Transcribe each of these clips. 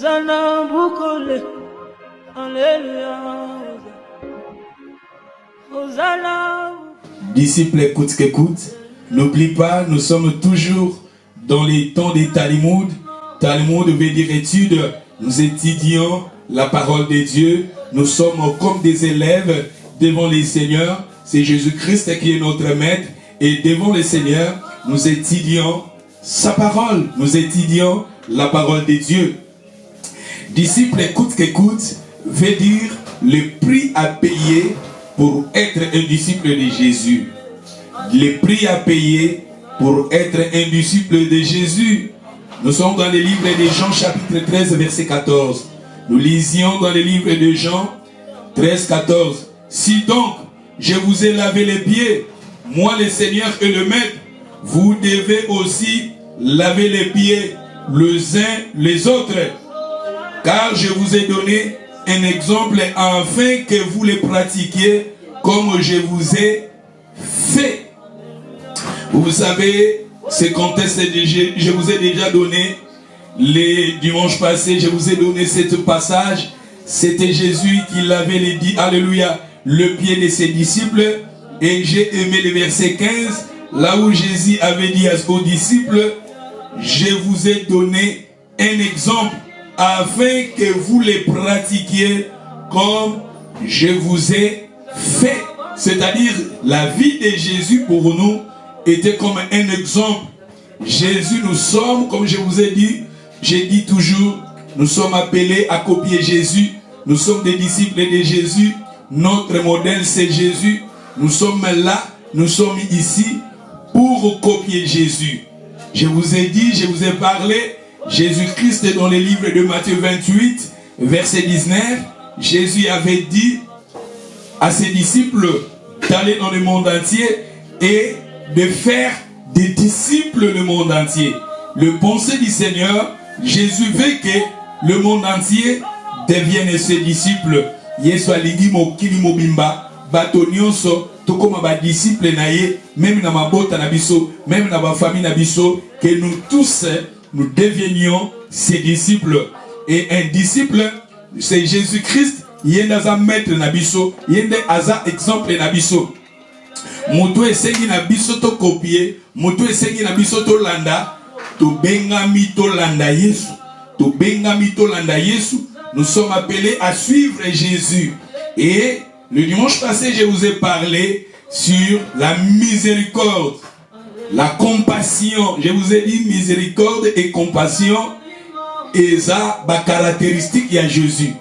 Hosanna Bukole. Alléluia. Hosanna. Disciples, écoute. N'oublie pas, nous sommes toujours dans les temps des Talmud. Talmud veut dire étude. Nous étudions la parole de Dieu. Nous sommes comme des élèves devant les seigneurs. C'est Jésus-Christ qui est notre maître. Et devant les seigneurs, nous étudions sa parole. Nous étudions la parole de Dieu. Disciple, écoute, veut dire le prix à payer pour être un disciple de Jésus. Le prix à payer pour être un disciple de Jésus. Nous sommes dans le livre de Jean chapitre 13 verset 14. Nous lisions dans le livre de Jean 13, 14. Si donc je vous ai lavé les pieds, moi le Seigneur et le Maître, vous devez aussi laver les pieds les uns les autres. Car je vous ai donné un exemple afin que vous le pratiquiez comme je vous ai fait. Vous savez, ce contexte, je vous ai déjà donné les dimanches passés, je vous ai donné ce passage. C'était Jésus qui l'avait dit, alléluia, le pied de ses disciples. Et j'ai aimé le verset 15, là où Jésus avait dit aux disciples, je vous ai donné un exemple afin que vous les pratiquiez comme je vous ai fait. C'est-à-dire, la vie de Jésus pour nous était comme un exemple. Jésus, nous sommes, comme je vous ai dit, j'ai dit toujours, nous sommes appelés à copier Jésus. Nous sommes des disciples de Jésus. Notre modèle, c'est Jésus. Nous sommes là, nous sommes ici pour copier Jésus. Je vous ai dit, je vous ai parlé, Jésus-Christ dans le livre de Matthieu 28, verset 19, Jésus avait dit à ses disciples d'aller dans le monde entier et de faire des disciples le monde entier. Le pensée du Seigneur, Jésus veut que le monde entier devienne ses disciples. Yesu alingi mokili mobimba bato nyonso tokoma ba disciples naye, même na mabota na biso, même na ba famille na biso, que nous tous nous devenions ses disciples. Et un disciple, c'est Jésus-Christ, yende aza maître na biso, yende aza exemple na biso. Moto esengi na biso to copier, moto esengi na biso to landa, to bengami to landa Yesu, to bengami to landa Yesu. Nous sommes appelés à suivre Jésus. Et le dimanche passé, je vous ai parlé sur la miséricorde, la compassion. Je vous ai dit miséricorde et compassion. Et ça, ba caractéristique il y a Jésus.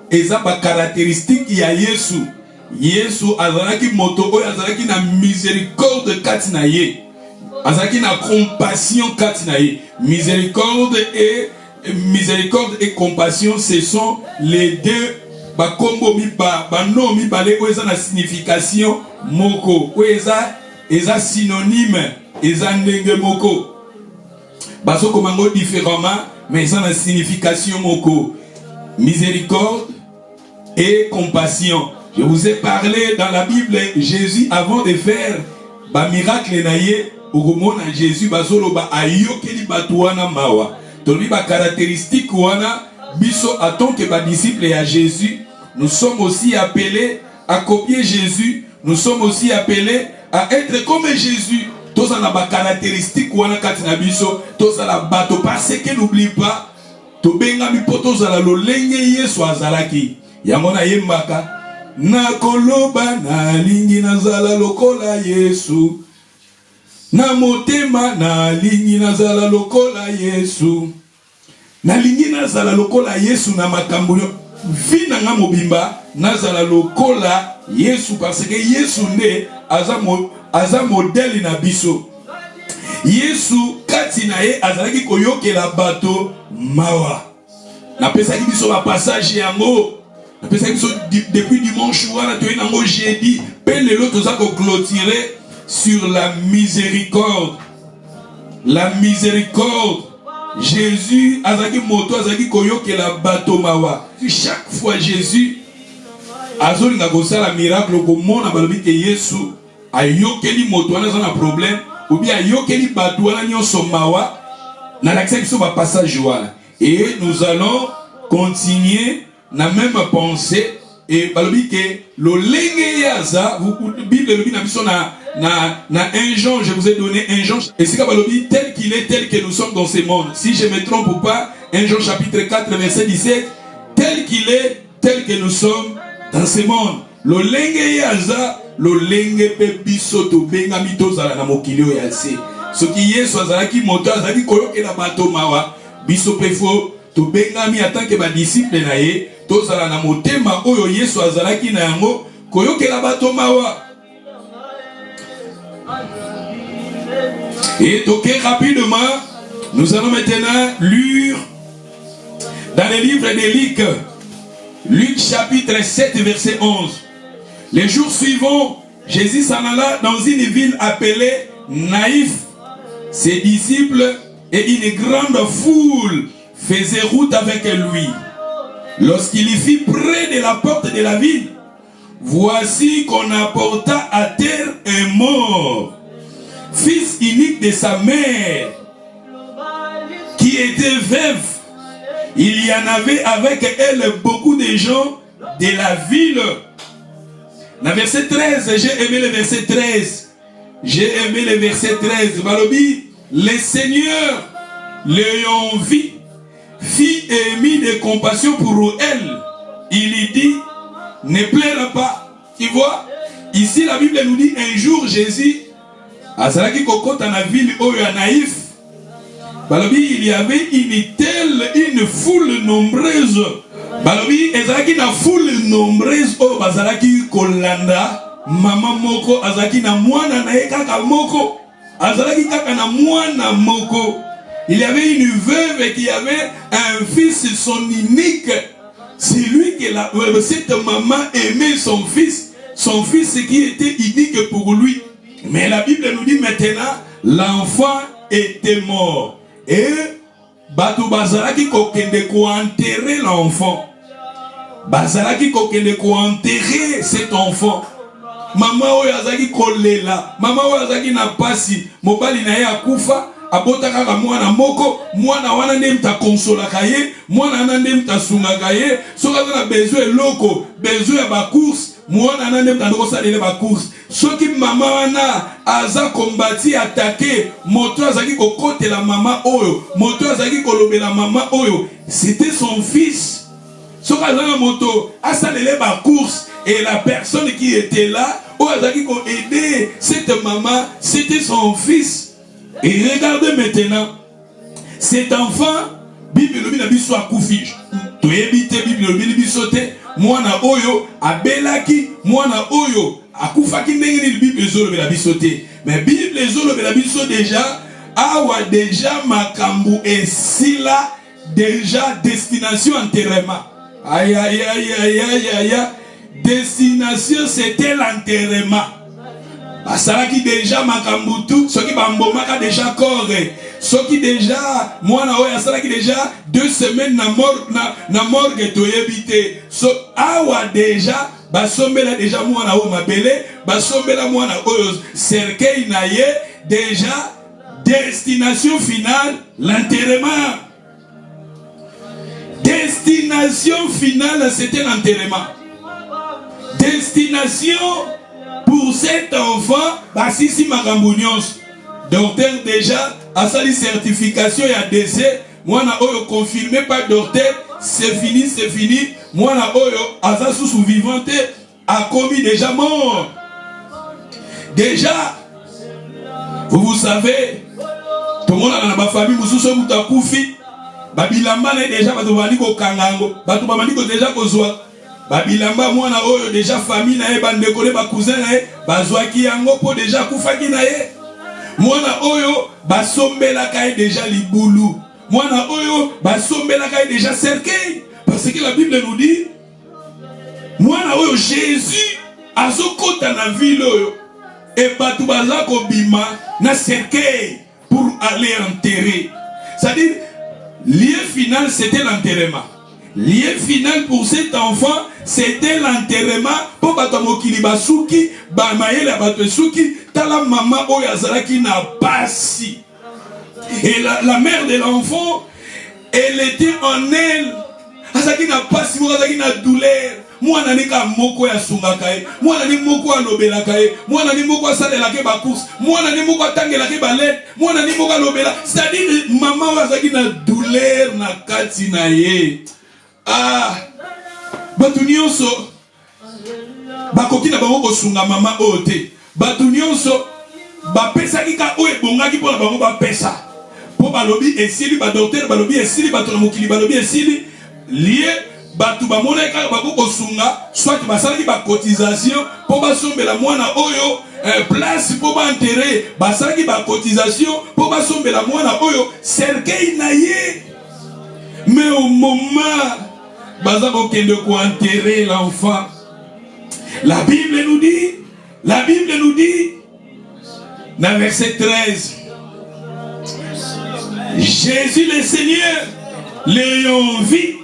Et ça, ba caractéristique il y a Yesu. Yesu azalaki moto oyo azalaki na miséricorde kati na ye. Azalaki na compassion kati na ye. Miséricorde et compassion, ce sont les deux bakombo miba bano mibale oyo na signification moko oyo eza synonyme eza ndenge moko baso komango différemment mais eza na signification moko. Miséricorde et compassion. Je vous ai parlé dans la Bible, Jésus avant de faire ba miracle na ye okomona Jésus bazolo ba ayokeli batuana mawa. Tolbi ba caractéristique wana biso en tant que ba disciple à Jésus, nous sommes aussi appelés à copier Jésus, nous sommes aussi appelés à être comme Jésus. Tous en a ba caractéristique wana katina biso, tous à la bato parce que n'oublie pas to benga mi poto za la lolenge Yesu azalaki. Yango na yembaka na koloba na lingi na zala lokola Yesu. Na motema na lingi na zala lokola Yesu. Na lingi na zala lokola Yesu na makambo vina nga mobimba na zala lokola Yesu parce que Yesu nde aza modèle na biso. Yesu kati na ye azalaki koyokela bato mawa. Na pesa ki biso ba passage yango. Na pesa ki biso depuis dimanche wana to yango jeudi pe lelo toza ko clôturer sur la miséricorde. La miséricorde. Jésus azaki moto azaki koyokela bato mawa. Chaque fois Jésus azolinga kosala miracle komona balobi ke Yesu ayokeli moto wana zana problème ou bien ayokeli bato wana nyonso mawa na l'accès sur ma passage wana. Et nous allons continuer la même pensée et balobi que le lenge yaza vous Bible le na 1 Jean, je vous ai donné 1 Jean et c'est balobi tel qu'il est, tel que nous sommes dans ce monde. Si je me trompe ou pas, 1 Jean chapitre 4 verset 17, tel qu'il est, tel que nous sommes dans ce monde. Le lenge yaza, le lenge pe biso to benga mito zala na mokili o yase. Ce qui est soit zala ki moto azali koyoke na bato mawa biso pe fo to benga mi en tant que ba disciple na ye to zala na motema oyo Yesu azalaki na yango koyoke na bato mawa. Et donc rapidement, nous allons maintenant lire dans le livre de Luc, Luc chapitre 7 verset 11. Les jours suivants, Jésus s'en alla dans une ville appelée Naïf. Ses disciples et une grande foule faisaient route avec lui. Lorsqu'il y fit près de la porte de la ville, voici qu'on apporta à terre un mort, fils unique de sa mère, qui était veuve. Il y en avait avec elle beaucoup de gens de la ville. Dans le verset 13, j'ai aimé le verset 13. J'ai aimé le verset 13. Malobi, le Seigneur l'ayant vu, fit émis de compassion pour elle. Il lui dit, ne pleure pas. Tu vois, ici la Bible nous dit un jour Jésus, à Salaki Kokota na ville Oyo Naïf, Balobi, il y avait une foule nombreuse. Balobi, ezalaki na foule nombreuse Oyo Bazalaki Kolanda. Maman moko azaki na mwana na kaka moko azalaki kaka na mwana moko. Il y avait une veuve qui avait un fils, son unique. C'est lui que cette maman aimait son fils qui était unique pour lui. Mais la Bible nous dit maintenant l'enfant était mort et batu bazalaki kokende ko enterrer l'enfant. Bazalaki kokende ko enterrer cet enfant. Maman oyo azaki kolela, maman oyo azaki na pasi, mobali na ye akufa, abotaka ka mwana moko, mwana wana nde mta konsolaka ye, mwana wana nde mta sungaka ye, soki aza na besoin eloko, besoin ya ba course, mwana wana nde mta ndoko salele ba course. Soki mama wana aza kombati atake, moto azaki kokotela mama oyo, moto azaki kolobela mama oyo, c'était son fils. Soki aza na moto asalele ba course, et la personne qui était là, où azaki ko aider cette maman, c'était son fils. Et regardez maintenant, cet enfant, Bible na biso akufi. To ebite Bible na biso te, mwana oyo abelaki, mwana oyo akufaki ndenge ni Bible zolo na biso te. Mais Bible zolo na biso déjà awa déjà makambu esila déjà destination enterrement. Aïe aïe aïe aïe aïe aïe. Destination c'était l'enterrement. Basalaki déjà makambutu, ce qui bambomaka déjà corps, ce qui déjà moi oya salaki déjà 2 semaines na morgue to yebite. So awa déjà basombela déjà mwana o mabele, basombela mwana oyo cercueil na ye, déjà destination finale l'enterrement. Destination finale c'était l'enterrement. Destination pour cet enfant, basisi makambunions. Docteur déjà a sali certification et a décès. Moi na oyo confirmé par docteur, c'est fini, c'est fini. Moi na oyo aza sous vivante a commis déjà mort. Déjà, vous savez, tout le monde a ma famille, mususo mutakufi, babilamba na déjà batobani ko kangango, batobani ko déjà ko zwa. Babilamba mwana oyo déjà famille na ye bandeko le ba cousin na ye bazwaki yango po déjà kufaki na ye. Mwana oyo basombela kai déjà libulu. Mwana oyo basombela kai déjà cercueil. Parce que la Bible nous dit mwana oyo Jésus azokota na ville oyo et batu bazako bima na cercueil pour aller enterrer. C'est-à-dire lieu final c'était l'enterrement. Lieu final pour cet enfant, c'était l'enterrement. Pour batamokili basuki, bamayela batusuki, tala maman oyazaraki na pasi. Et la mère de l'enfant, elle était en elle. azaki na pasi moko azaki na douleur mwana nika moko ya sungaka ye mwana ni moko alobelaka ye mwana ni moko asalelaka ba course mwana ni moko atangelaka ba lettre mwana ni moko alobela c'est-à-dire maman azaki na douleur na kati na ye bato nyonso bakoki na bango kosunga mama oyo te bato nyonso bapesaki ka oyo ebongaki mpona bango bapesa po balobi esili badoktere balobi esili bato na mokili balobi esili lie bato bamonaki kaka bako kosunga soit basalaki bacotisation po basombela mwana oyo place po baenterre basalaki bacotisation po basombela mwana oyo cercueil na ye mais au moment baza kokende koenterrer l'enfant la Bible nous dit dans verset 13 Jésus le Seigneur l'ayant vu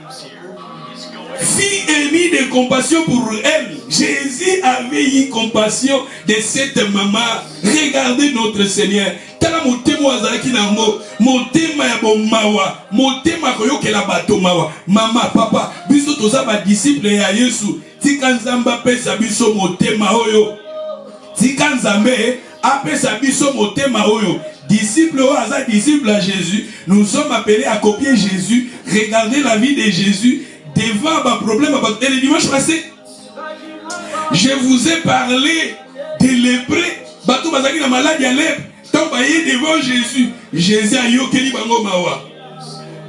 fit émis de compassion pour elle. Jésus avait eu compassion de cette maman. Regardez notre Seigneur. Tala motema azalaki nango, motema ya bomawa, motema koyokela bato mawa. Mama, papa, biso toza ba disciple ya Yesu. Tika nzambe apesa biso motema oyo. Tika nzambe apesa biso motema oyo. Disciple ou aza disciple à Jésus. Nous sommes appelés à copier Jésus. Regardez la vie de Jésus. Devant un problème, et le dimanche passé, je vous ai parlé de lépreux. Bato bazaki na maladie à lèpre. Tant baye devant Jésus. Jésus a yokeli bango mawa.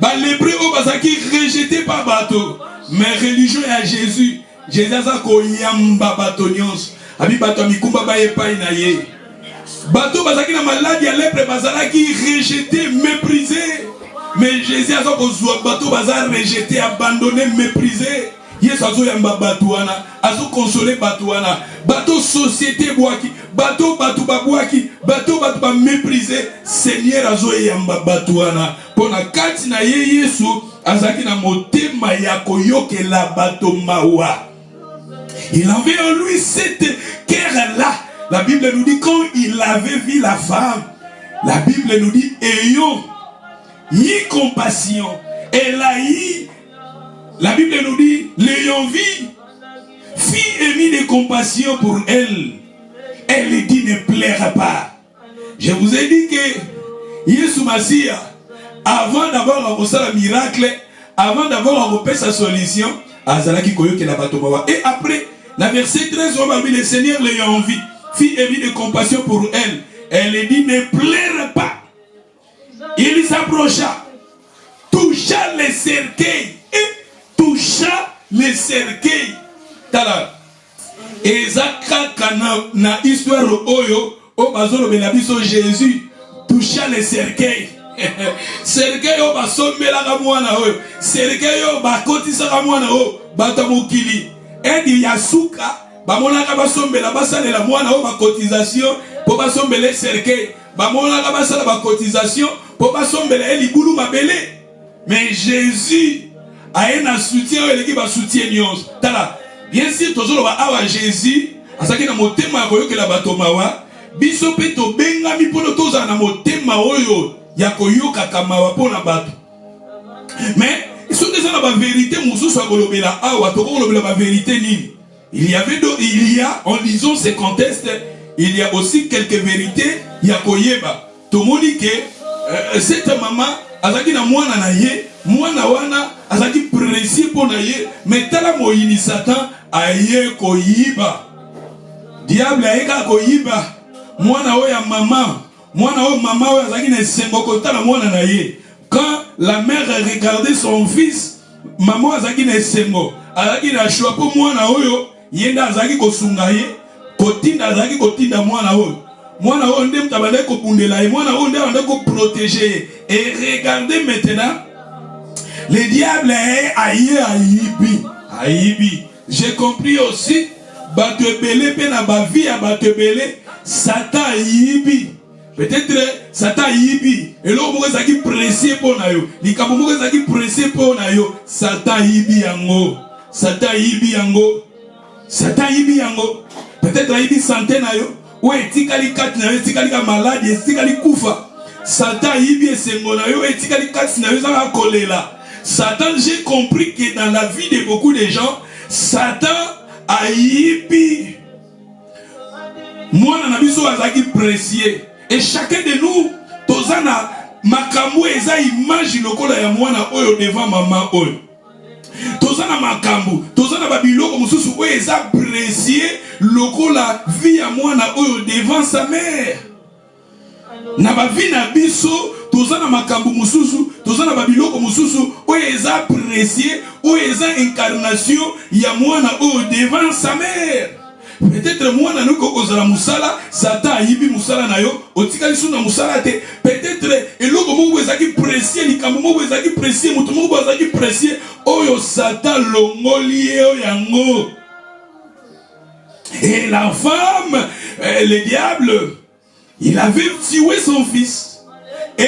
Ba lépreux o bazaki rejeté par bato. Mais religion à Jésus. Jésus a ko yamba bato nyons. Abi bato mikumba ba epai na ye. Bato bazaki na maladie à lèpre bazalaki rejeté, méprisé. Mais Jésus a dit bateau bazar rejeté, abandonné, méprisé. Yes azo yamba batouana, azo consolé batouana. Bateau société boaki, bateau babouaki, bateau ba méprisé. Seigneur azo yamba batouana. Pona kati na ye Yesu azaki na motema ya koyoke la bateau mawa. Il avait en lui cette cœur-là. La Bible nous dit quand il avait vu la femme, la Bible nous dit ayons y compassion. Elle a eu, la Bible nous dit, l'ayant vu, fit émis de compassion pour elle. Elle dit ne plaira pas. Je vous ai dit que Yesu Massia, avant d'avoir un miracle, avant d'avoir repéré sa solution, Azalaki koyoke la batomawa. Et après, la verset 13, on va dire le Seigneur l'ayant vu, fit émis de compassion pour elle. Elle dit ne plaira pas. Il s'approcha, toucha les cercueils et toucha les cercueils. Tala. Ezaka na histoire oyo o bazolo belabiso Jésus toucha les cercueils. Cercueil o basombela ka mwana oyo. Cercueil o bakotisa ka mwana o batamukili. Edi yasuka bamonaka basombela basalela mwana o bakotisation po basombele cercueil. Bamonaka basala bakotisation pour pas sombrer les liboulou mabele. Mais Jésus a un soutien qui va soutenir nous. Tala. Bien sûr, toujours awa Jésus, asaki na motema koyo ke la batomawa, biso pe to benga mi pono toza na motema oyo ya koyoka kamawa pona bato. Mais ils sont déjà dans la vérité mususu akolobela awa to kolobela ba vérité nini. Il y a en lisant ces contextes, il y a aussi quelques vérités ya koyeba. To monike cette maman azaki na mwana na ye mwana wana azaki précis pour na ye mais tala moyini Satan aye koyiba diable aye ka koyiba mwana o ya mama mwana o mama o azaki na sengo kotala mwana na ye quand la mère regardait son fils maman azaki na sengo azaki na choix pour mwana oyo yenda azaki kosunga ye kotinda azaki kotinda mwana oyo Moi, protéger. Et regardez maintenant, le diable est aïbi. Aïbi. J'ai compris aussi, Satan aïbi. Peut-être Satan aïbi. Et là, vous avez pressé pour nayo. Vous avez pressé pour nayo. Satan aïbi yango. Satan aïbi yango. Satan aïbi yango. Peut-être aïbi santé nayo. Ouais, tikali kati na yo, tikali ka malade, tikali kufa. Satan yibi esengo na yo, tikali kati na yo zanga kolela. Satan, j'ai compris que dans la vie de beaucoup de gens, Satan a yipi. Moi, na biso azaki précieux. Et chacun de nous, tozana makambo eza image lokola ya mwana oyo devant maman oyo. Tozana makambo, tozana babiloko mususu oyo eza précieux lokola vie ya mwana oyo devant sa mère. Na ba vie na biso tozana makambo mususu, tozana babiloko mususu oyo eza précieux, oyo eza incarnation ya mwana oyo devant sa mère. Peut-être moi na nuko kozala musala Satan ayibi musala na yo otikali suna musala te. Peut-être eloko moko ezaki précieux likambo moko ezaki précieux mutu moko ezaki précieux oyo Satan longoli yo yango. Et la femme, le diable, il avait tué son fils. Et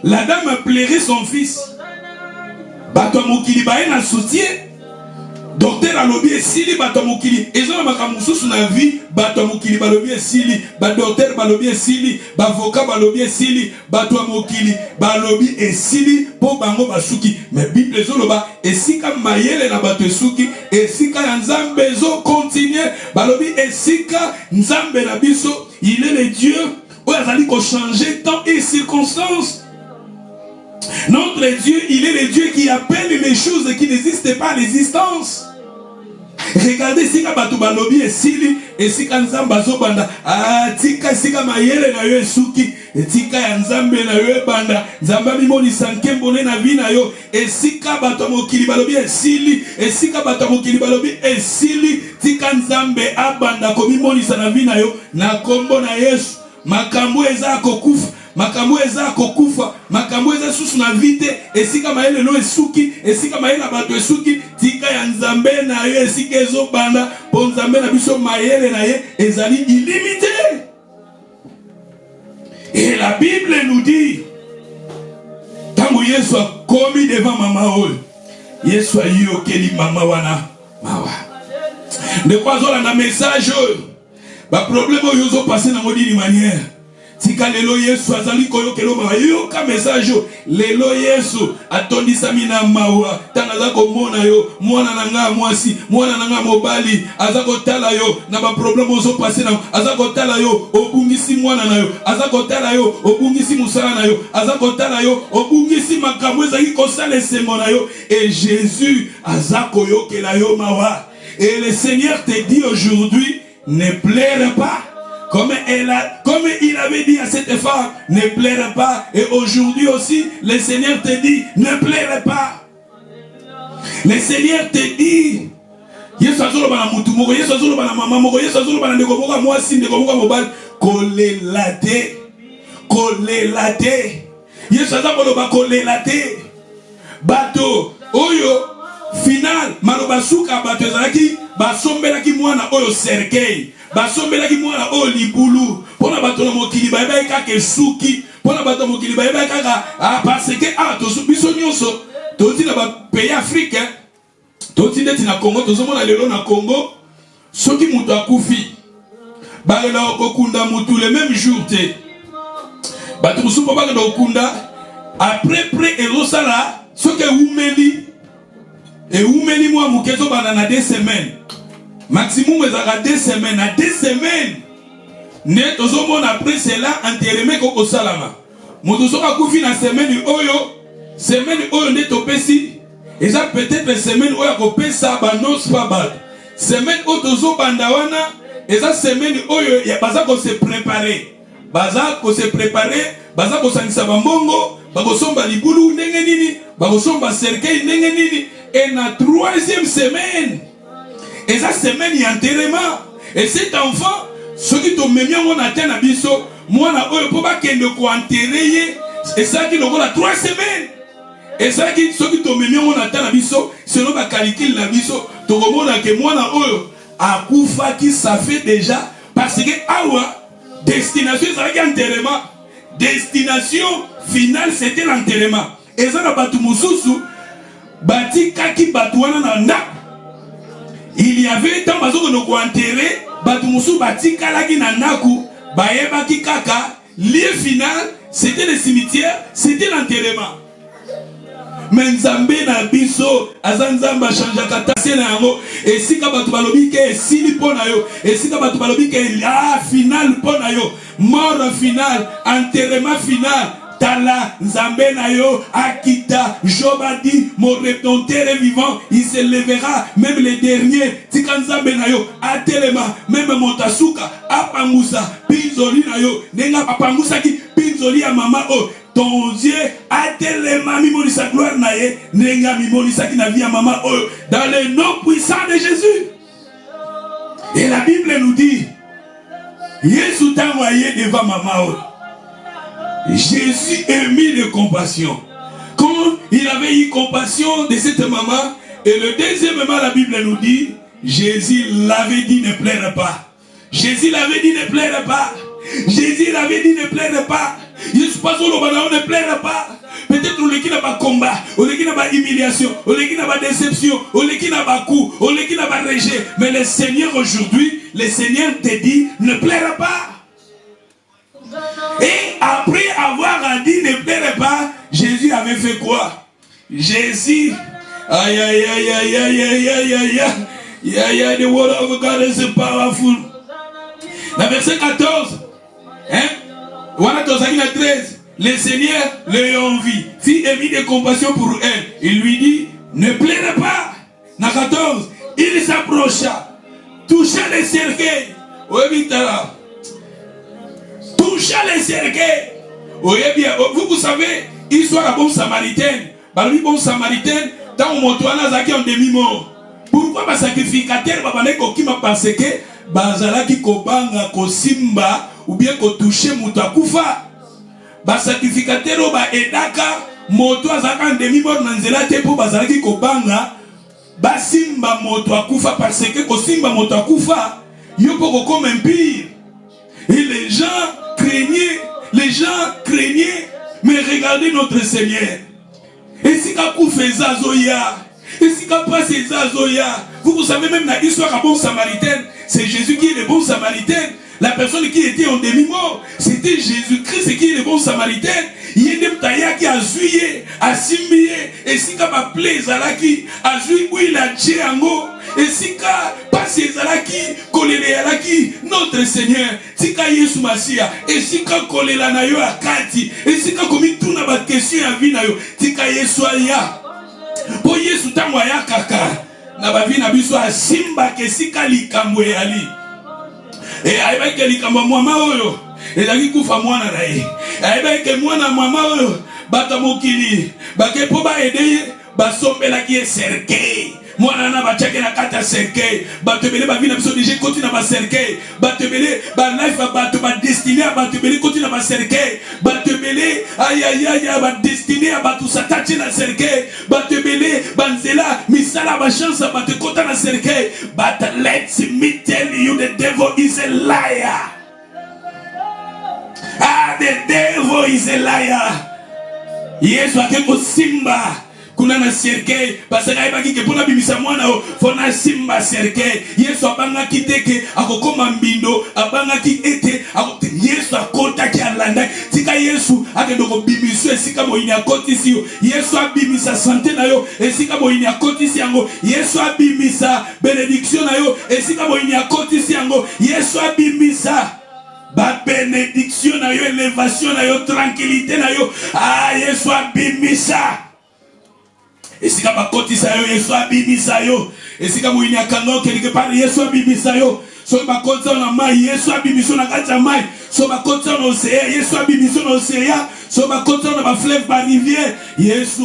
la dame a pleuré son fils. Bato mokili bae na soutien. Docteur alobi esili bato mokili. Ezona makamususu na vie bato mokili balobi esili. Ba docteur balobi esili. Ba avocat balobi esili. Bato mokili balobi esili po bango basuki. Mais Bible ezoloba esika mayele na bato esuki. Esika ya Nzambe ezo continuer. Balobi esika Nzambe na biso. Il est le Dieu où il a dit qu'on changeait temps et circonstances. Notre Dieu, il est le Dieu qui appelle les choses qui n'existent pas à l'existence. Regardez si bato balobi esili esika Nzamba zobanda tika sika mayele na yo esuki tika ya Nzambe na yo banda Nzamba mimoni sankembone na vi na yo esika bato mokili balobi esili esika bato mokili balobi esili tika Nzambe abanda ko mimoni sa na vi na yo na kombo na Yesu makambo eza kokufa. Makambo eza kokufa, makambo eza susu na vite, esika maele lo esuki, esika maele bato esuki, tika ya Nzambe na yo esika ezo banda, po Nzambe na biso maele na ye ezali illimité. Et la Bible nous dit, tango Yesu a komi devant mama oyo, Yesu a yokeli mama wana mawa. De quoi zola na message oyo, ba problème oyo zo passer na modini manière. Tika lelo Yesu azali koyokelo mawa yoka message lelo Yesu atondisa mina mawa tanga za komona yo mwana nanga mwasi mwana nanga mobali azako tala yo na ba problème ozo passer na azako tala yo obungisi mwana na yo azako tala yo obungisi musala na yo azako tala yo obungisi makambo ezaki kosala sengo na yo et Jésus azako yokela yo mawa et le Seigneur te dit aujourd'hui ne pleure pas. Comme il avait dit à cette femme, ne pleure pas. Et aujourd'hui aussi, le Seigneur te dit, ne pleure pas. Le Seigneur te dit, Yesu azolo bana mutu moko, Yesu azolo bana mama moko, Yesu azolo bana ndeko moko mwasi, ndeko moko mobali, kolelate. Yesu azolo ba kolelate. Bato oyo final maloba suka bato ezalaki basombelaki mwana oyo cercueil. Basombelaki mwana oyo libulu pona bato na mokili bayeba kaka esuki pona bato mokili bayeba kaka parce que tozo biso nyonso toti na ba pays africain toti ndeti na Congo tozomona lelo na Congo soki mutu akufi balela kokunda mutu le même jour te bato musupo bakenda kokunda après ezosala soki eumeli mwa mukezo bana na 2 semaines. Maximum ezaka 2 semaines. À 2 semaines, ne tozomona après cela enterrement koko salama. Moto soka kufi na semaine oyo ne topesi. Eza peut-être semaine oyo kopesa banos pa bad. Semaine oyo tozobanda wana, eza semaine oyo ya baza ko se préparer. Baza ko se préparer, baza ko sanisa bambongo, bakosomba libulu ndenge nini, bakosomba cercueil ndenge nini. Et na 3e semaine, et ça semaine y enterrement. Et cet enfant, ce qui te met bien mon atteint à biso, moi na oyo po ba kende ko enterrer, et ça qui le la 3 semaines. Et ça qui ce qui te met bien mon atteint à biso, selon ba calcul na biso, to komona que moi na oyo akufa qui ça fait déjà parce que awa destination ça qui enterrement. Destination finale c'était l'enterrement. Et ça na batu mususu bati kaki batu wana na ndako. Il y avait tant bazo ko enterrer batu musu bati kalaki na ndaku bayeba ki kaka lieu final c'était le cimetière c'était l'enterrement. mais nzambe na biso azanzamba chanja katase na yango esika batu balobi ke esili pona yo esika batu balobi ke final pona yo mort final enterrement final tala nzambe na yo akita Job a dit mon rédempteur est vivant il se lèvera même les derniers tika nzambe na yo atelema même montasuka apangusa pinzoli na yo nenga apangusa ki pinzoli ya mama o ton Dieu atelema mimonisa gloire na ye nenga mimonisa ki na vie ya mama o dans le nom puissant de Jésus. Et la Bible nous dit Jésus t'a envoyé devant maman o. Jésus émit de compassion. Quand il avait eu compassion de cette maman, et le deuxièmement, la Bible nous dit, Jésus l'avait dit ne pleure pas. Jésus l'avait dit ne pleure pas. Jésus l'avait dit ne pleure pas. Jésus passe au ne pleure pas. Peut-être on n'a pas combat, on n'a pas humiliation, on n'a pas déception, on n'a pas coup, on n'a pas rejet. Mais le Seigneur aujourd'hui, le Seigneur te dit ne pleure pas. Et après avoir dit ne pleure pas, Jésus avait fait quoi? Jésus, aïe aïe aïe aïe aïe aïe aïe aïe aïe aïe, the word of God is powerful. La verset 14, hein? Voilà 13. Le Seigneur l'ayant vu, fit émis de compassion pour elle. Il lui dit, ne pleure pas. Na 14, il s'approcha, toucha les cercueils. Toucha les cercueils. Vous savez, histoire à bon samaritaine. Balbi bon samaritaine, dans mon toit, en demi-mort. Pourquoi ma sacrificateur m'a pensé que bazala ki kobanga ko simba ou bien ko toucher mutakufa. Ba sacrificateur ba edaka moto azaka en demi-mort nanzela te po bazala ki kobanga ba simba moto akufa parce que ko simba moto akufa yo poko comme un pire. Et les gens craignaient, mais regardez notre Seigneur. Et si vous faites Zoya, et si vous passez Zoya, vous savez même la histoire à bon samaritain, c'est Jésus qui est le bon samaritain. La personne qui était en demi-mort, c'était Jésus-Christ qui est le bon samaritain. Il y a des taillas qui a zouillé, a simbié, et si vous appelez Zalaki, a zouillé où il a tchéango, et si vous passez Zalaki, kolele Zalaki, notre Seigneur, si vous Yesu Masia, et si vous kolele na yo akati, et si vous commis tout na ba question à vie na yo, si vous Yesu aya, pour Yesu tangwaya kaka, na ba vie na biso a simba ke si vous likambo ali. Et aïe que likamba mama oyo ezaki kufa mwana na ye aïe que mwana mama oyo batamokili bake po ba aider ba sombela ki cercueil mwana na ba cheke na kata cercueil batebele ba vina biso déjà continue na ba cercueil batebele ba life ba to ba destiné ba batebele continue na ba cercueil batebele aïe aïe aïe ba destiné ba tout s'attacher na cercueil batebele banzela misala ba chance ba te kota na cercueil but let me tell you the devil is a liar. Ah, the devil is a liar. Yesu akeko simba kuna na cercueil parce que aibaki ke pona bimisa mwana o fona simba cercueil Yesu abanga kiteke akokoma mbindo abanga ki ete Yesu akota ki alanda tika Yesu akendoko bimiso esika moyini akotisi yo Yesu abimisa santé na yo esika moyini akotisi yango Yesu abimisa bénédiction na yo esika moyini akotisi yango Yesu abimisa ba bénédiction na yo élévation na yo tranquillité na yo ah Yesu abimisa esika bakotisa yo Yesu abimisa yo esika moyini akanga quelque part Yesu abimisa yo so bakotisa na mai Yesu abimisa na kati ya mai so bakotisa na océan Yesu abimisa na océan so bakotisa na ba fleuve ba rivière Yesu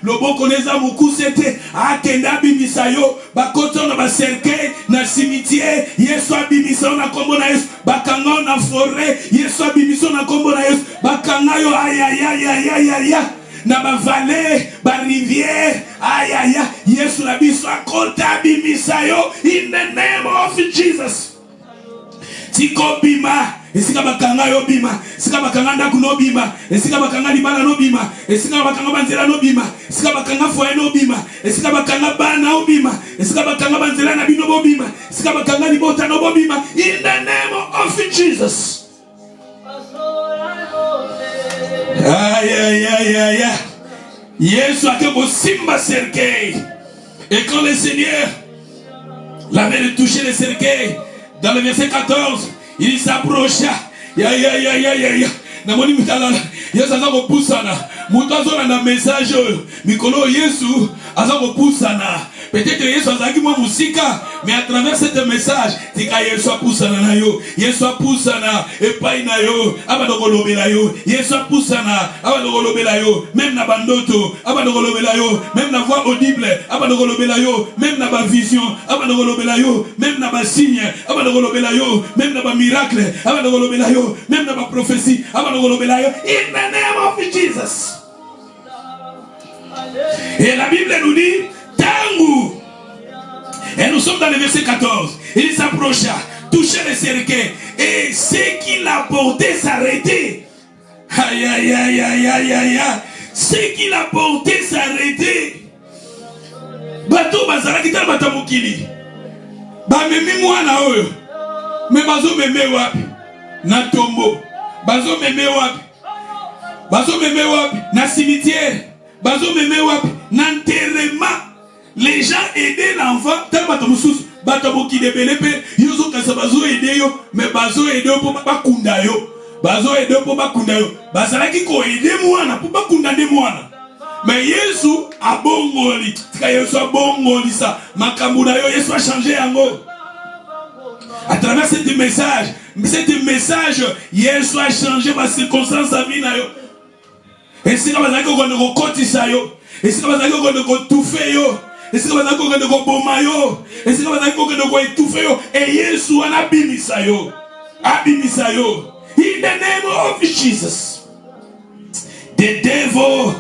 loboko neza mukusete akenda abimisa yo bakotisa na ba cercueil na cimetière Yesu abimisa na kombo na Yesu bakanga na forêt Yesu abimisa na kombo na Yesu bakanga yo aïe aïe aïe aïe aïe na ba vallée ba rivière aïe aïe Yesu na biso akota bimisa yo in the name of Jesus tiko bima esika bakanga yo bima esika bakanga ndaku no bima esika bakanga libala no bima esika bakanga banzela no bima esika bakanga foyer no bima esika bakanga bana no bima esika bakanga banzela na bino bo bima esika bakanga libota no bo bima in the name of Jesus. Aïe aïe aïe aïe. Yesu akeko simba cercueil. Et quand le Seigneur l'avait touché le cercueil, dans le verset 14, il s'approcha. Ya. Namoni mitalala. Yesu azako pusana. Mutazo na message mikolo Yesu azako pusana. Peut-être Yesu azaki mwa musika, mais à travers ce message, tika Yesu pusana na yo. Yesu pusana epai na yo, abadoko lobela yo. Yesu pusana abadoko lobela yo, même na bandoto, abadoko lobela yo, même na voix audible, abadoko lobela yo, même na ba vision, abadoko lobela yo, même na ba signe, abadoko lobela yo, même na ba miracle, abadoko lobela yo, même na ba prophétie, abadoko lobela yo. In the name of Jesus. Et la Bible nous dit Tangu. Et nous sommes dans le verset 14. Il s'approcha, touchait le cercueil, et ce qui l'a porté s'arrêtait. Aïe, aïe, aïe, aïe, aïe, aïe. Ce qui l'a porté s'arrêtait. Bato bazala kita batamukili. Ba memi mwana oyo. Me bazo meme wapi? Na tombo. Bazo meme wapi? Bazo meme wapi? Na cimetière. Bazo meme wapi? Na enterrement. Les gens aidaient l'enfant. Tel batamusus. Batamuki de belepe. Yozo kasa bazo aider yo. Mais bazo aider pour pas kunda yo. Bazo aider pour pas kunda yo. Bazala ki ko aider mwana pour pas kunda de mwana. Mais Yesu a bongoli. Tika Yesu a bongoli ça. Makamuna yo Yesu a changé yango. À travers ce message, Yesu a changé ma circonstance à vie na yo. Et c'est comme ça qu'on ne cotisa yo. Et c'est comme ça qu'on ne touffé yo. Et c'est comme ça qu'on ne boma yo. Et c'est comme ça qu'on ne étouffé yo. Et Yesu en abimisa yo. Abimisa yo. In the name of Jesus. The devil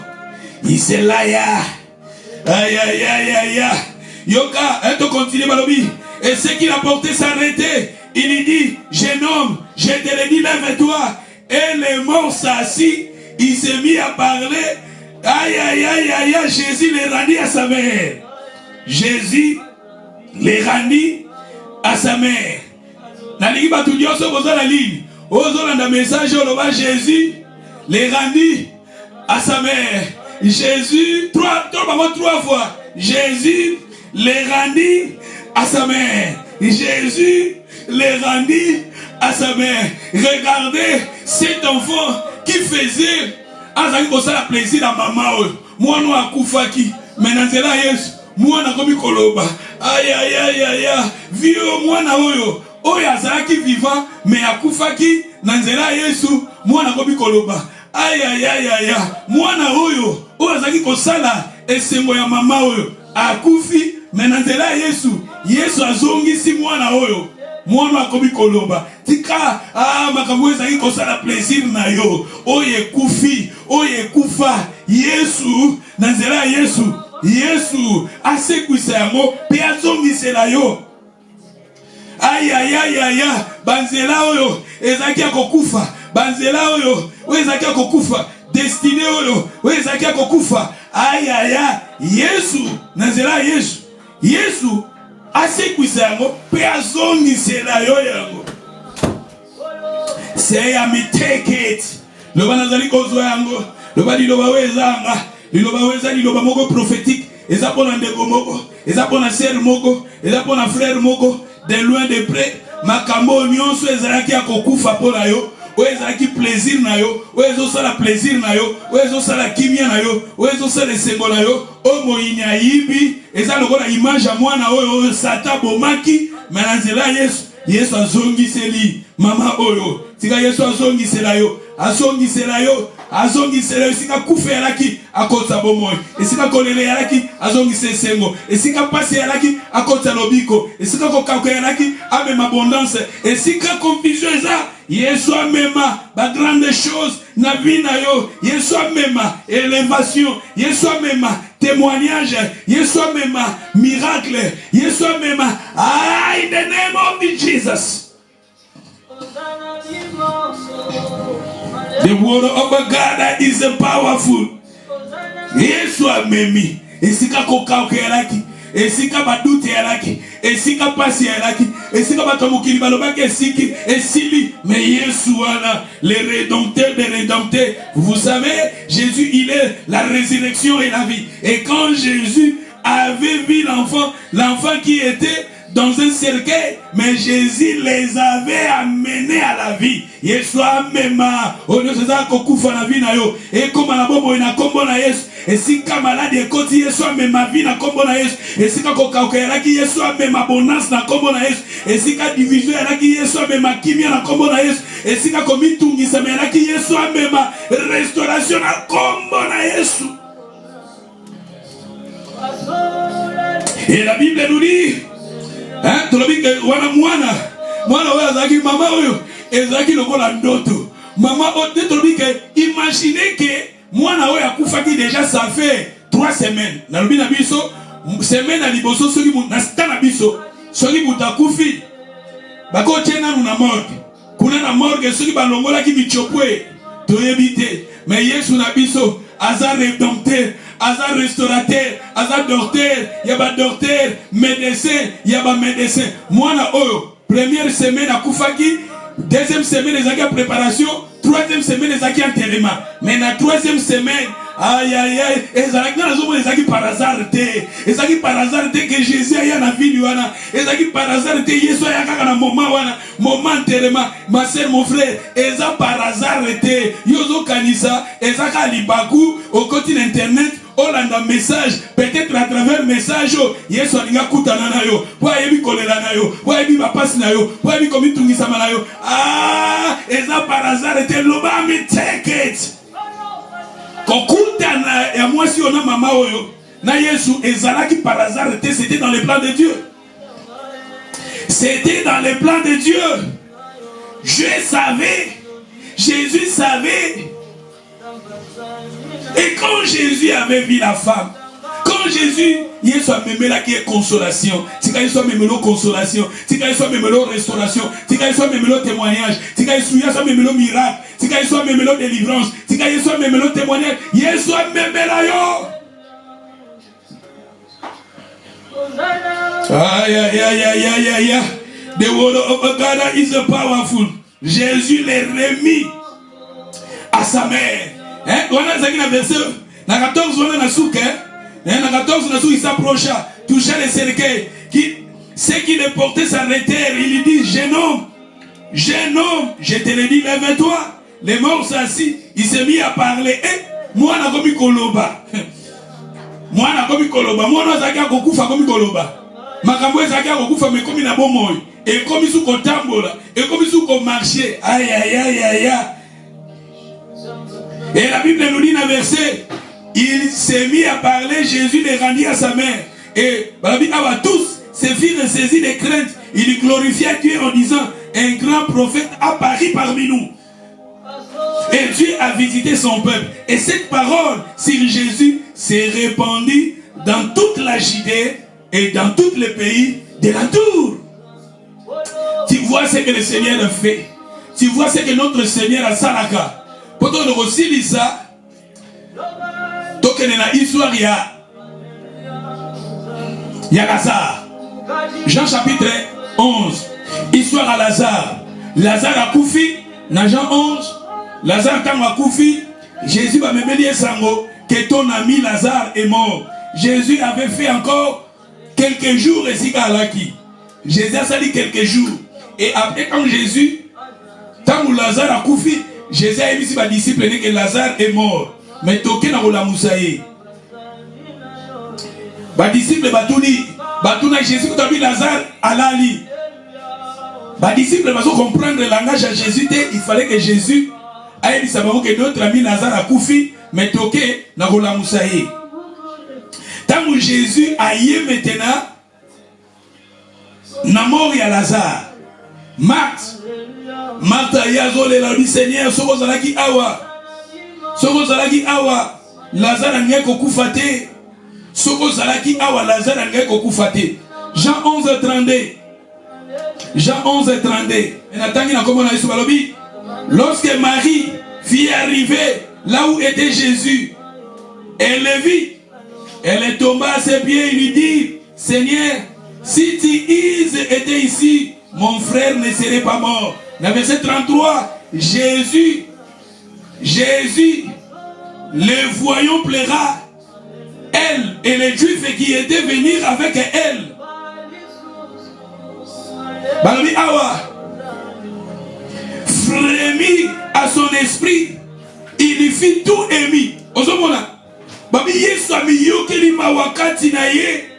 is a liar. Aïe aïe aïe aïe. Yoka, elle te continue malobi. Et ce qu'il a porté s'arrêtait. Il lui dit, jeune homme, je te l'ai dit, lève-toi. Et le mort s'assit. Il s'est mis à parler. Aïe, aïe, aïe, aïe, aïe. Jésus les rendit à sa mère. Jésus les rendit à sa mère. Naliki batudio so boza la ligne. Ozo landa message oloba Jésus les rendit à sa mère. Jésus trois fois. Jésus les rendit à sa mère. Jésus les rendit à sa mère. Regardez cet enfant qui faisait azali kosala plaisir à maman. Moi no akufaki. Menanzela Yesu. Moi na komi koloba. Aïe aïe aïe aïe. Vio moi na oyo. Oyo azalaki vivant mais akufaki nanzela Yesu. Moi na komi koloba. Aïe aïe aïe aïe. Moi na oyo. Oyo azalaki kosala esengo ya mama oyo. Akufi menanzela Yesu. Yesu azongisi mwana oyo. Mwana akomi koloba. Tika makambo ezali kosala plaisir na yo. Oye kufi, oye kufa. Yesu nanzela Yesu. Yesu asekwisa yango pe azongisela yo. Aïe aïe aïe aïe. Banzela oyo ezaki akokufa. Banzela oyo ezaki akokufa. Destiné oyo ezaki akokufa. Aïe aïe aïe. Yesu nanzela Yesu. Yesu asekwisa yango pe azongisela yo yango. Say me take it. Loba nazali kozwa yango. Loba liloba wezanga. Liloba weza liloba moko prophétique. Eza pona ndeko moko. Eza pona sœur moko. Eza pona frère moko. De loin de près. Makambo nyonso ezalaki akokufa pona yo. Ezalaki plaisir na yo. Ezo sala plaisir na yo. Ezo sala kimia na yo. Ezo sala sengo na yo. O moyinya yibi. Eza lokola image ya mwana oyo Satan bomaki. Manazela Yesu. Yesu azongiseli mama oyo. Tika Yesu azongisela yo. Azongisela yo. Azongisela yo. Sika kufe yalaki akota bomoy. Esika kolele yalaki azongise sengo. Esika pase yalaki akota lobiko. Esika kokako yalaki ame abondance. Esika confusion eza. Yesu amema ba grande chose na vie na yo. Yesu amema élévation. Yesu amema témoignage. Yesu amema miracle. Yesu amema in the name of Jesus. The word of God is powerful. Yesu amemi. Esika kokauke yalaki. esika ba doute yalaki, esika pasi yalaki, esika ba tomokili balobaki esiki, esili, mais Yesu wana, le rédempteur des rédempteurs. Vous savez, Jésus, il est la résurrection et la vie. Et quand Jésus avait vu l'enfant qui était dans un cercueil, mais Jésus les avait amenés à la vie. Yeshua mema, on ne sait pas kokufa na vie na yo. Et comme la bobo ina kombo na Yesu. Et si ka malade ekoti Yeshua mema vie na kombo na Yesu. Et si ka kokauka yaki Yeshua mema bonus na kombo na Yesu. Et si ka division yaki Yeshua mema kimia na kombo na Yesu. Et si ka komitungi sa yaki Yeshua mema restauration na kombo na Yesu. Et la Bible nous dit, hein, tu l'as dit que mwana oyo azaki mama oyo ezaki lokola ndoto. Maman oyo tu l'as dit que imaginez que mwana oyo akufaki déjà ça fait 3 semaines. Na lobi na biso semaine na liboso soki na sta na biso soki mutakufi bako tena na morgue. Kuna na morgue soki balongola ki bichopwe toyebite. Mais Yesu na biso aza rédempteur, aza restaurateur, aza docteur, yaba docteur, médecin, yaba médecin. Mwana oyo première semaine à Koufaki, deuxième semaine ezaki préparation, troisième semaine ezaki enterrement. Mais la troisième semaine, aïe aïe aïe, ezaki par hasard ezaki par hasard que Jésus aya na vie wana, ezaki par hasard Yesu aya kaka na moment wana, moment enterrement. Ma sœur, mon frère, eza par hasard yozo kanisa, ezaka libaku au côté d'internet. Olanda message, peut-être à travers message, Yesu alinga kutana na yo, wa yebi kolela na yo, wa yebi bapasi na yo, wa yebi komitungi sama na yo. Ah, eza par hasard était loba me take it. Kokutana ya mwasi ona mama oyo, na Yesu ezalaki par hasard c'était dans les plans de Dieu. C'était dans les plans de Dieu. Je savais, Jésus savait. Et quand Jésus avait vu la femme, quand Jésus, il soit même là qui est consolation, si il soit même là consolation, si il soit même là restauration, si il soit même là témoignage, si il soit même là miracle, si il soit même là délivrance, si il soit même là témoignage, il soit même là yo. Aïe aïe aïe aïe aïe aïe. The word of God is powerful. Jésus les remis à sa mère. Hein? On a dit dans le verset 14, on a souke, dans 14, on a souke, il s'approcha, toucha les cercueils. Ceux qui le portaient s'arrêtèrent. Il lui dit, jeune homme, je te le dis, lève-toi. Les morts s'assis. Il s'est mis à parler. Moi, on a commis koloba. Moi, on a commis koloba. Moi, on a zaka kokufa commis koloba. Makambo zaka kokufa me commis na bomoy. Et comme sous kotambola. Et comme sous ko marché. Aïe aïe aïe aïe aïe. Et la Bible nous dit dans le verset, il s'est mis à parler, Jésus les rendit à sa mère. Et la Bible dit, tous se firent saisis de crainte. Il glorifia Dieu en disant, un grand prophète apparut parmi nous. Et Dieu a visité son peuple. Et cette parole sur Jésus s'est répandue dans toute la Judée et dans tous les pays de l'entour. Tu vois ce que le Seigneur a fait. Tu vois ce que notre Seigneur a salaka. Pour nous aussi lisa, donc il y a une histoire, il y a Lazare. Jean chapitre 11, histoire à Lazare. Lazare a koufi, dans Jean 11, Lazare quand a koufi, Jésus va me dire sango que ton ami Lazare est mort. Jésus avait fait encore quelques jours ici à Laki. Jésus a sali quelques jours. Et après quand Jésus, tant que Lazare a koufi, Jésus a dit à ses disciples que Lazare est mort. Mais toké na la moussaïe. Les disciples batuna Jésus qui a vu Lazare à l'ali. Les disciples vont comprendre le langage à Jésus. Il fallait que Jésus aille dire que notre ami Lazare a koufi. Mais toké na la moussaïe. Tant que Jésus a yé maintenant, na mort ya Lazare. Marthe yazole la dit Seigneur soko zalaki awa Lazare ngeko kufate soko zalaki awa Lazare ngeko kufate. Jean 11:32 lorsque Marie fit arriver là où était Jésus, elle le vit, elle est tombée à ses pieds et lui dit Seigneur, si Tise était ici, mon frère ne serait pas mort. Dans le verset 33, Jésus, le voyant plaira, elle et les Juifs qui étaient venus avec elle. Balobi awa, frémit à son esprit, il fit tout émis. Ozomona, babi Yesu ami yokeli mawakati na ye,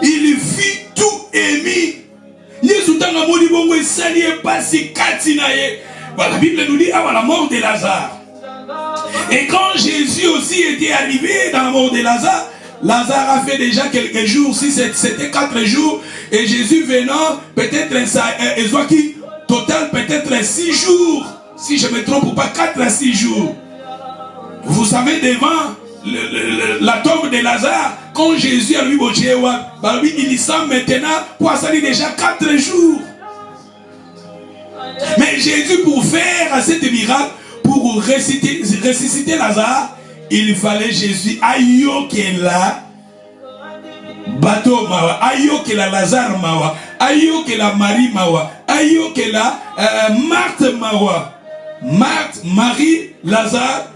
il fit tout émis. Yesu tanga moni bongo esali e pasi kati na ye. La Bible nous dit avant la mort de Lazare. Et quand Jésus aussi était arrivé dans la mort de Lazare, Lazare a fait déjà quelques jours, si c'était 4 jours, et Jésus venant, peut-être total peut-être 6 jours, si je ne me trompe pas, 4 à 6 jours. Vous savez, devant la tombe de Lazare, quand Jésus a lui il sent maintenant pour salir déjà 4 jours. Mais Jésus, pour faire cet miracle, pour ressusciter Lazare, il fallait Jésus ayokela bateau mawa, ayokela Lazare mawa, ayokela Marie mawa, ayokela Marthe mawa. Marthe, Marie, Lazare,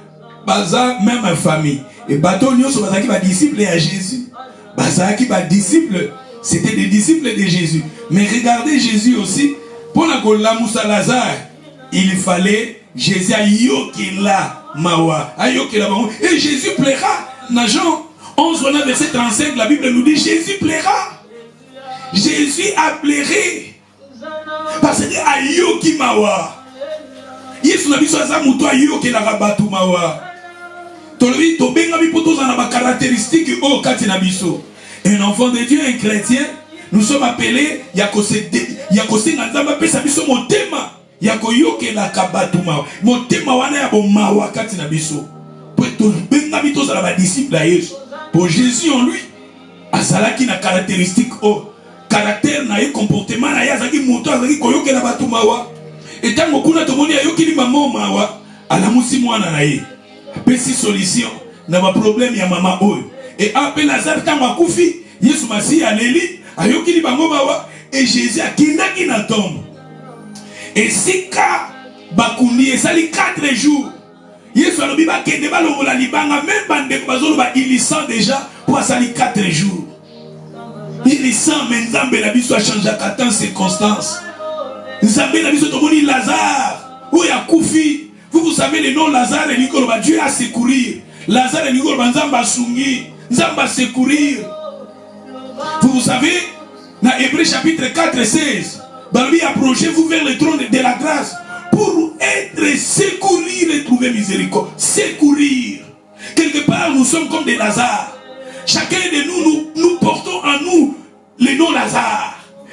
baza même famille. Et bateau nyoso bazaki ba disciple à Jésus. Bazaki ba disciple, c'était des disciples de Jésus. Mais regardez Jésus aussi. Pour la Moussa Lazare, il fallait Jésus ayokela mawa, ayokela mawa. Et Jésus plaira. Dans Jean 11, verset 35, la Bible nous dit Jésus plaira. Jésus a plairé. Parce que ayoki mawa. Yesu na biso aza muto ayokela rabatu mawa. Tolobi to benga bi poto za na ba caractéristiques o kati na biso. Un enfant de Dieu, un chrétien, nous sommes appelés yakosenga nzamba pesa biso motema yakoyokela kabatu mawa. Motema wana ya bomawa kati na biso. Pour benga bi to za na ba disciple à Yesu. Pour Jésus en lui, azalaki na caractéristique o caractère na ye comportement na ye azaki moto azaki koyokela batu mawa. Et tant que tomoni ayokeli maman mawa alamusi mwana na ye. Pesi solution na ba problème ya mama oyo. Et appel Lazare tango akufi, Yesu Masihi aleli ayokeli bango mawa et Jésus akindaki na tombe. Et sika bakuni esali 4 jours. Yesu alobi ba kende balongola libanga même bande bazolo ba il sent déjà pour sali 4 jours. Il sent mais Nzambe la biso a changé à 14 circonstances. Nzambe la biso tomoni Lazare ou yakufi. Vous savez le nom Lazare et Nicole, Dieu a secourir. Lazare et Nicole, Nzamba sungi, Nzamba secourir. Vous savez, dans Hébreux chapitre 4 16, Balobi approchez-vous vers le trône de la grâce pour être secourir et trouver miséricorde. Secourir. Quelque part, nous sommes comme des Lazare. Chacun de nous portons en nous le nom Lazare.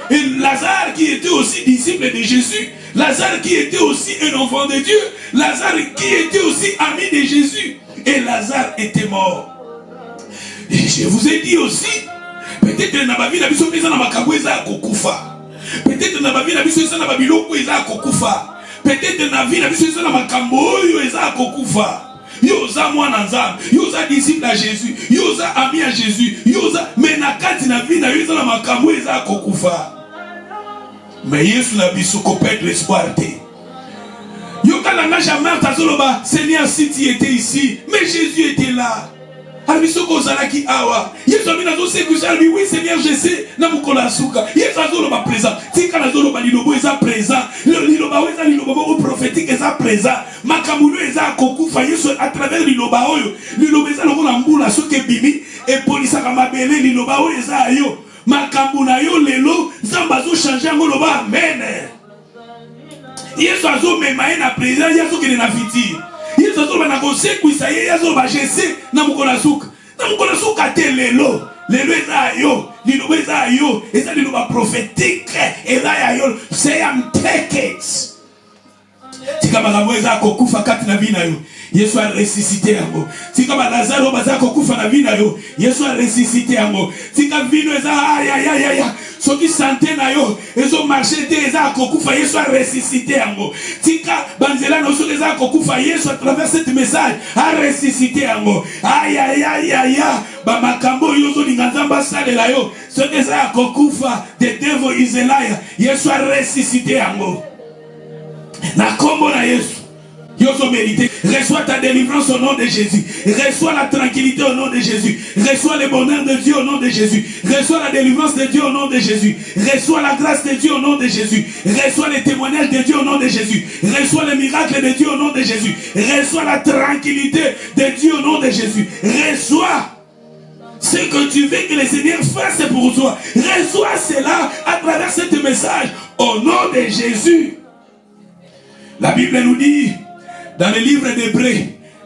Et Lazare qui était aussi disciple de Jésus, Lazare qui était aussi un enfant de Dieu, Lazare qui était aussi ami de Jésus, et Lazare était mort. Et je vous ai dit aussi, peut-être dans ma vie, la vie est dans ma kaboueza kokufa. Peut-être dans ma vie, la vie est dans ma biloko eza kokufa. Peut-être dans ma vie, la vie est dans ma kamboyo eza kokufa. Yoza mwana nzambe, yoza disciple à Jésus, yoza ami à Jésus, yoza menakati na vie na yoza na makambo eza kokufa. Mais Yesu na biso ko perdre l'espoir te. Yoka na jamais tazoloba Seigneur si tu étais ici, mais Jésus était là. Abiso ko zalaki awa. Yesu amina zo sekusa lui oui Seigneur je sais na mukola suka. Yesu azoloba présent. Tika na zoloba lilobo eza présent. Liloba eza liloba o prophétique eza présent. Makamulu eza kokufa Yesu à travers liloba oyo. Liloba eza lokola mbula soke bimi et polisa kama bele liloba oyo eza yo. Makambu na yo lelo Nzamba zo changer ngoloba amen. Yesu azo mema na présent Yesu kene na fiti. Yesu azo na kosekwisa ye Yesu ba jese na mukola suka. Na mukola suka te lelo. Lelo eza yo, liloba eza yo, eza liloba prophétique eza ya yo. Say I'm take it. Tika makambo eza kokufa kati na vie na yo. Yesu a ressuscité yango. Tika ba Lazare baza kokufa na vie na yo. Yesu a ressuscité yango. Tika vino eza ya ce qui santé na yo ezo marché te eza kokufa Yesu a ressuscité yango tika banzela na so eza kokufa Yesu à travers cet message a ressuscité yango aïe aïe aïe aïe ba makambo yo zo linganzamba salela yo ce que eza kokufa the devil is a liar Yesu a ressuscité yango na kombo na Yesu. Reçois ta délivrance au nom de Jésus. Reçois la tranquillité au nom de Jésus. Reçois le bonheur de Dieu au nom de Jésus. Reçois la délivrance de Dieu au nom de Jésus. Reçois la grâce de Dieu au nom de Jésus. Reçois les témoignages de Dieu au nom de Jésus. Reçois le miracle de Dieu au nom de Jésus. Reçois la tranquillité de Dieu au nom de Jésus. Reçois ce que tu veux que le Seigneur fasse pour toi. Reçois cela à travers ce message au nom de Jésus. La Bible nous dit dans le livre d'Hébreux,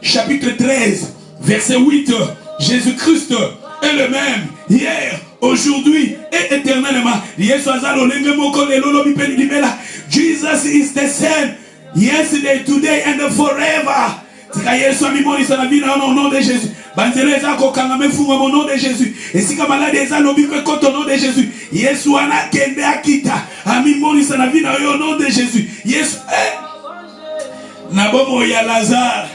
chapitre 13, verset 8, Jésus-Christ est le même hier, aujourd'hui et éternellement. Jesus is the same yesterday, today and forever. Au nom de Jésus. Au nom de Jésus. Et si comme malade est au nom de Jésus. Yesu ana kende akita. Amimoni sana vina au nom de Jésus. Yesu Nabomo ya Lazare.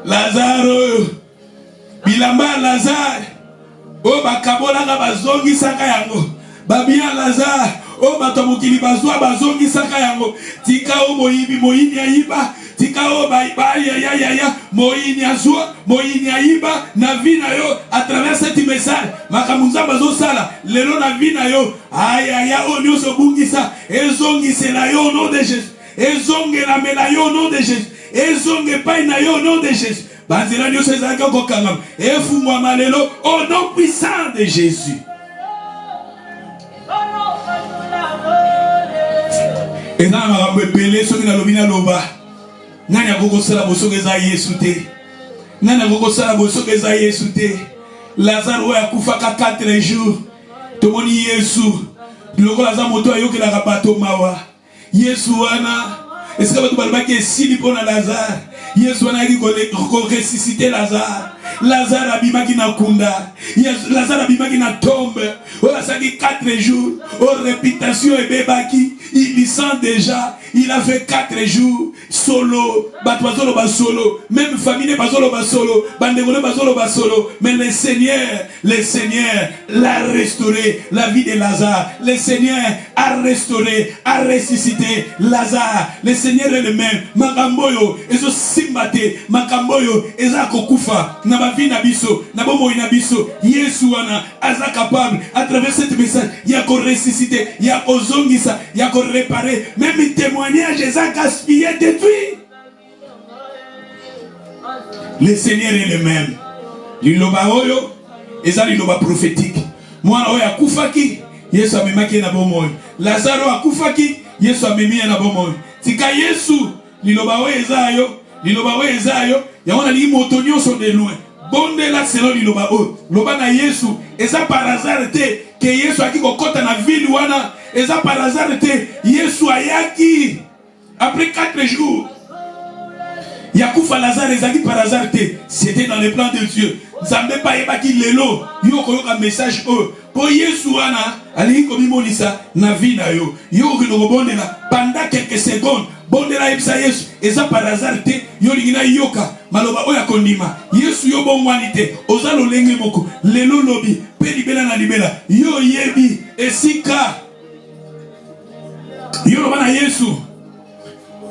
Lazare. Bilamba Lazare. O bakabola nga bazongi saka yango. Babia Lazare. O batomokili bazwa bazongi saka yango. Tika o moyini ayiba. Tika o baiba ya moyini azwa, moyini ayiba na vina yo à travers cet message. Makamunza bazo sala. Lelo na vina yo. Aya o nyoso bungisa. Ezongi sela yo au nom de Jésus. Ezonge la melayo au nom de Jésus. Ezonge paina yo au nom de Jésus. Banzela nyo sezaka kokangam. Efungwa malelo au nom puissant de Jésus. Et na makambo epele soki na lobina loba. Nani akoko sala bosoke za Yesu te. Nani akoko sala bosoke za Yesu te. Lazare oya kufaka 4 jours. Tomoni Yesu. Lokola za moto ayokelaka bato mawa. Yesu wana est-ce que vous balba que si li pona Lazare Yesu wana ki ko ressusciter Lazare. Lazare abimaki na kunda. Lazare abimaki na tombe. O asaki 4 jours. O réputation et bebaki. Il sent déjà. Il a fait 4 jours solo. Batwazolo ba solo. Même famille bazolo ba solo. Bandegolo bazolo ba solo. Mais le Seigneur l'a restauré la vie de Lazare. Le Seigneur a restauré, a ressuscité Lazare. Le Seigneur est le même. Makamboyo ezo simbate. Makamboyo eza kokufa. Na ba vie na biso, na bomo ina biso. Yesu wana aza capable à travers cet message, ya ko ressusciter, ya ko zongisa, ya ko réparer. Même témoignage eza gaspillé, détruit. Le Seigneur est le même. Liloba oyo eza liloba prophétique. Mwana oyo akufaki, Yesu amemaki na bomoyo. Lazaro akufaki, Yesu amemi na bomoyo. Tika Yesu liloba oyo eza yo, liloba oyo eza yo, ya wana li motonyo so de loin. Bonde la selon liloba oyo. Loba na Yesu eza par hasard te que Yesu akiko kota na ville wana, eza par hasard te Yesu ayaki après 4 jours. Yakufa Lazare ezaki par hasard te. C'était dans le plan de Dieu. Nzambe pa yebaki lelo yo koyoka message o. Po Yesu wana ali ko bimonisa na vie na yo. Yo ko bondela pendant quelques secondes. Bondela yebisa Yesu eza par hasard te. Yo lingina yoka maloba oya kondima. Yesu yo bongwani te. Oza lolenge moko. Lelo lobi pe libela na libela. Yo yebi esika. Yo loba na Yesu.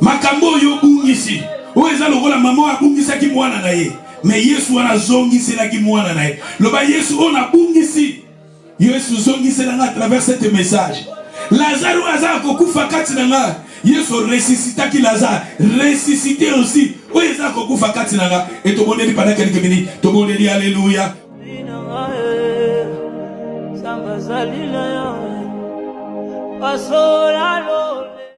Makambo yo bungisi. Oeza lokola mama abungisa ki mwana na ye. Mais Yesu wana zongisi la ki mwana na ye. Loba Yesu ona bungisi. Yesu zongisi la nga à travers ce message. Lazare aza kokufa kati na nga. Yesu ressuscita ki Lazare. Ressuscité aussi. Oeza kokufa kati na nga. Et tout le monde dit pendant quelques minutes. Tout le monde dit alléluia. Samba zalila ya. Pasola lole.